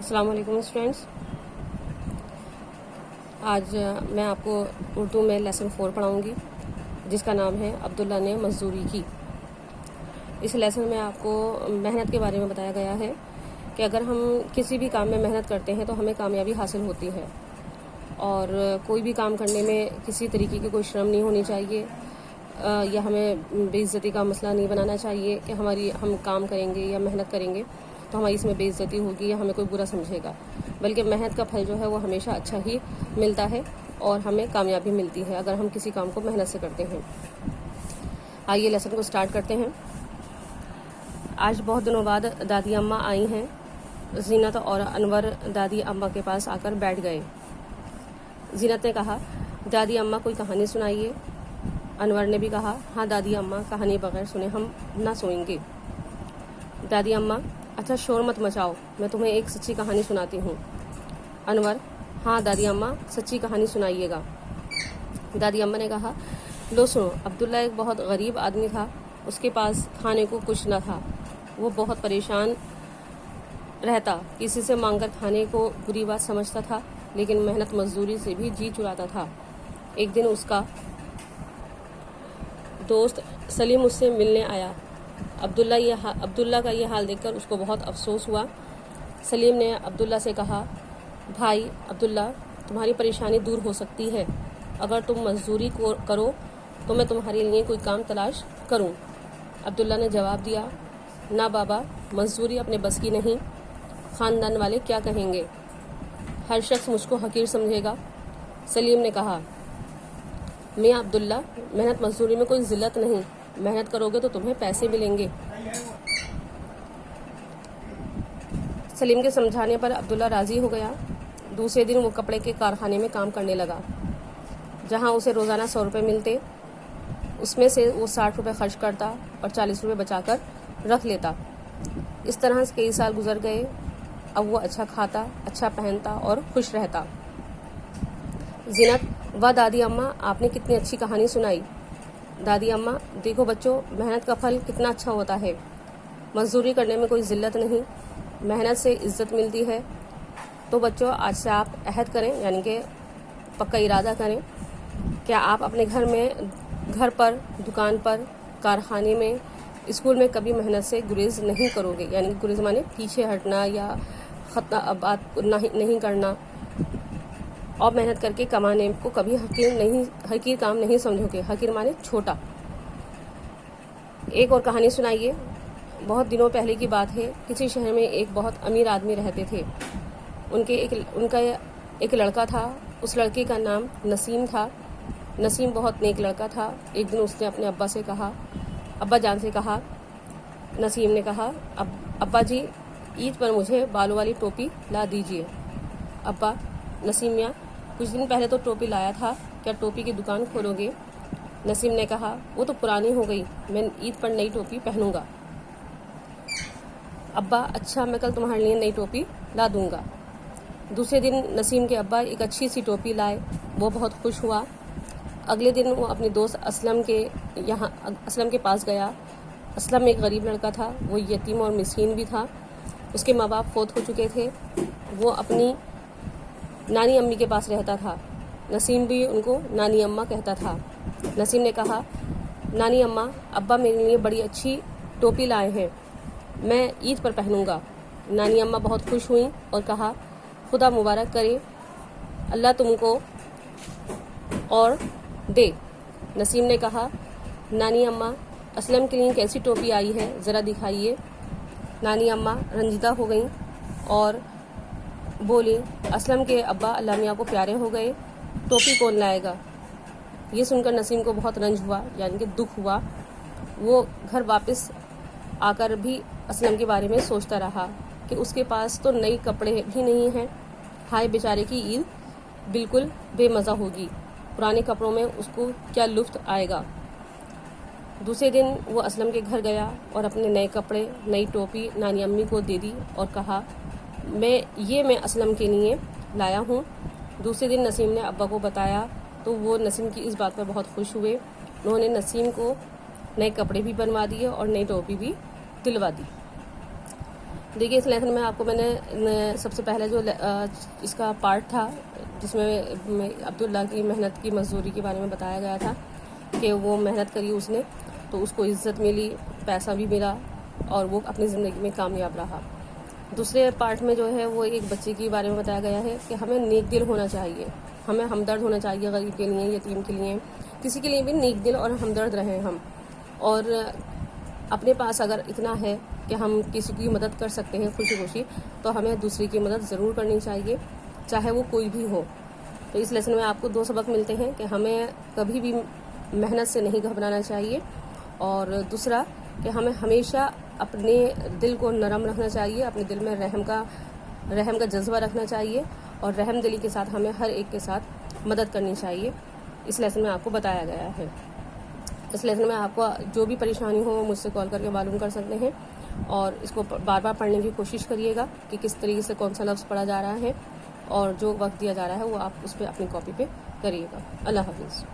السلام علیکم اسٹوڈینٹس، آج میں آپ کو اردو میں لیسن 4 پڑھاؤں گی جس کا نام ہے عبداللہ نے مزدوری کی۔ اس لیسن میں آپ کو محنت کے بارے میں بتایا گیا ہے کہ اگر ہم کسی بھی کام میں محنت کرتے ہیں تو ہمیں کامیابی حاصل ہوتی ہے، اور کوئی بھی کام کرنے میں کسی طریقے کی کوئی شرم نہیں ہونی چاہیے، یا ہمیں بے عزتی کا مسئلہ نہیں بنانا چاہیے کہ ہم کام کریں گے یا محنت کریں گے تو ہماری اس میں بے عزتی ہوگی یا ہمیں کوئی برا سمجھے گا، بلکہ محنت کا پھل جو ہے وہ ہمیشہ اچھا ہی ملتا ہے اور ہمیں کامیابی ملتی ہے اگر ہم کسی کام کو محنت سے کرتے ہیں۔ آئیے لیسن کو سٹارٹ کرتے ہیں۔ آج بہت دنوں بعد دادی اماں آئی ہیں۔ زینت اور انور دادی اماں کے پاس آ کر بیٹھ گئے۔ زینت نے کہا، دادی اماں کوئی کہانی سنائیے۔ انور نے بھی کہا، ہاں دادی اماں، کہانی بغیر سنے ہم نہ سوئیں گے۔ دادی اماں، اچھا شور مت مچاؤ، میں تمہیں ایک سچی کہانی سناتی ہوں۔ انور، ہاں دادی اماں، سچی کہانی سنائیے گا۔ دادی اماں نے کہا، لو سنو، عبداللہ ایک بہت غریب آدمی تھا، اس کے پاس کھانے کو کچھ نہ تھا، وہ بہت پریشان رہتا، کسی سے مانگ کر کھانے کو بری بات سمجھتا تھا، لیکن محنت مزدوری سے بھی جی چراتا تھا۔ ایک دن اس کا دوست سلیم اس سے ملنے آیا۔ عبداللہ کا یہ حال دیکھ کر اس کو بہت افسوس ہوا۔ سلیم نے عبداللہ سے کہا، بھائی عبداللہ، تمہاری پریشانی دور ہو سکتی ہے، اگر تم مزدوری کرو تو میں تمہارے لیے کوئی کام تلاش کروں۔ عبداللہ نے جواب دیا، نہ بابا، مزدوری اپنے بس کی نہیں، خاندان والے کیا کہیں گے، ہر شخص مجھ کو حقیر سمجھے گا۔ سلیم نے کہا، میاں عبداللہ، محنت مزدوری میں کوئی ذلت نہیں، محنت کرو گے تو تمہیں پیسے ملیں گے۔ سلیم کے سمجھانے پر عبداللہ راضی ہو گیا۔ دوسرے دن وہ کپڑے کے کارخانے میں کام کرنے لگا، جہاں اسے روزانہ 100 روپے ملتے، اس میں سے وہ 60 روپے خرچ کرتا اور 40 روپے بچا کر رکھ لیتا۔ اس طرح کئی سال گزر گئے۔ اب وہ اچھا کھاتا، اچھا پہنتا اور خوش رہتا۔ زینت، واہ دادی اماں، آپ نے کتنی اچھی کہانی سنائی۔ دادی اماں، دیکھو بچوں، محنت کا پھل کتنا اچھا ہوتا ہے، مزدوری کرنے میں کوئی ذلت نہیں، محنت سے عزت ملتی ہے۔ تو بچوں، آج سے آپ عہد کریں، یعنی کہ پکا ارادہ کریں، کیا آپ اپنے گھر پر، دکان پر، کارخانے میں، اسکول میں کبھی محنت سے گریز نہیں کرو گے، یعنی گریز مانے پیچھے ہٹنا یا بات نہیں کرنا، اور محنت کر کے کمانے کو کبھی حقیر کام نہیں سمجھو گے۔ حقیر مانے چھوٹا۔ ایک اور کہانی سنائیے۔ بہت دنوں پہلے کی بات ہے، کسی شہر میں ایک بہت امیر آدمی رہتے تھے۔ ان کا ایک لڑکا تھا، اس لڑکے کا نام نسیم تھا۔ نسیم بہت نیک لڑکا تھا۔ ایک دن اس نے اپنے ابا جان سے کہا، نسیم نے کہا، ابا جی، عید پر مجھے بالوں والی ٹوپی لا دیجیے۔ ابا، نسیم میاں، کچھ دن پہلے تو ٹوپی لایا تھا، کیا ٹوپی کی دکان کھولو گے؟ نسیم نے کہا، وہ تو پرانی ہو گئی، میں عید پر نئی ٹوپی پہنوں گا۔ ابا، اچھا، میں کل تمہارے لیے نئی ٹوپی لا دوں گا۔ دوسرے دن نسیم کے ابا ایک اچھی سی ٹوپی لائے، وہ بہت خوش ہوا۔ اگلے دن وہ اپنے دوست اسلم کے پاس گیا۔ اسلم ایک غریب لڑکا تھا، وہ یتیم اور مسکین بھی تھا، اس کے ماں باپ فوت ہو چکے تھے، وہ اپنی نانی امی کے پاس رہتا تھا۔ نسیم بھی ان کو نانی اماں کہتا تھا۔ نسیم نے کہا، نانی اماں، ابا میرے لیے بڑی اچھی ٹوپی لائے ہیں، میں عید پر پہنوں گا۔ نانی اماں بہت خوش ہوئیں اور کہا، خدا مبارک کرے، اللہ تم کو اور دے۔ نسیم نے کہا، نانی اماں، اسلم کے لیے کیسی ٹوپی آئی ہے، ذرا دکھائیے۔ نانی اماں رنجیدہ ہو گئیں اور بولی، اسلم کے ابا اللہ میاں کو پیارے ہو گئے، ٹوپی کون لائے گا؟ یہ سن کر نسیم کو بہت رنج ہوا، یعنی کہ دکھ ہوا۔ وہ گھر واپس آ کر بھی اسلم کے بارے میں سوچتا رہا کہ اس کے پاس تو نئی کپڑے بھی نہیں ہیں، ہائے بیچارے کی عید بالکل بے مزہ ہوگی، پرانے کپڑوں میں اس کو کیا لطف آئے گا۔ دوسرے دن وہ اسلم کے گھر گیا اور اپنے نئے کپڑے، نئی ٹوپی نانی امی کو دے دی اور کہا، میں اسلم کے لیے لایا ہوں۔ دوسرے دن نسیم نے ابا کو بتایا تو وہ نسیم کی اس بات پر بہت خوش ہوئے۔ انہوں نے نسیم کو نئے کپڑے بھی بنوا دیے اور نئی ٹوپی بھی دلوا دی۔ دیکھیے اس لیسن میں آپ کو میں نے سب سے پہلے جو اس کا پارٹ تھا جس میں عبداللہ کی محنت کی مزدوری کے بارے میں بتایا گیا تھا کہ وہ محنت کری اس نے تو اس کو عزت ملی، پیسہ بھی ملا اور وہ اپنی زندگی میں کامیاب رہا۔ دوسرے پارٹ میں جو ہے وہ ایک بچے کے بارے میں بتایا گیا ہے کہ ہمیں نیک دل ہونا چاہیے، ہمیں ہمدرد ہونا چاہیے، غریب کے لیے، یتیم کے لیے، کسی کے لیے بھی نیک دل اور ہمدرد رہیں ہم، اور اپنے پاس اگر اتنا ہے کہ ہم کسی کی مدد کر سکتے ہیں خوشی خوشی تو ہمیں دوسری کی مدد ضرور کرنی چاہیے، چاہے وہ کوئی بھی ہو۔ تو اس لیسن میں آپ کو 2 سبق ملتے ہیں کہ ہمیں کبھی بھی محنت سے نہیں گھبرانا چاہیے، اور دوسرا کہ ہمیں ہمیشہ اپنے دل کو نرم رکھنا چاہیے، اپنے دل میں رحم کا جذبہ رکھنا چاہیے، اور رحم دلی کے ساتھ ہمیں ہر ایک کے ساتھ مدد کرنی چاہیے۔ اس لیسن میں آپ کو بتایا گیا ہے۔ اس لیسن میں آپ کو جو بھی پریشانی ہو مجھ سے کال کر کے معلوم کر سکتے ہیں، اور اس کو بار بار پڑھنے کی کوشش کریے گا کہ کس طریقے سے کون سا لفظ پڑھا جا رہا ہے، اور جو وقت دیا جا رہا ہے وہ آپ اس پہ اپنی کاپی پہ کریے گا۔ اللہ حافظ۔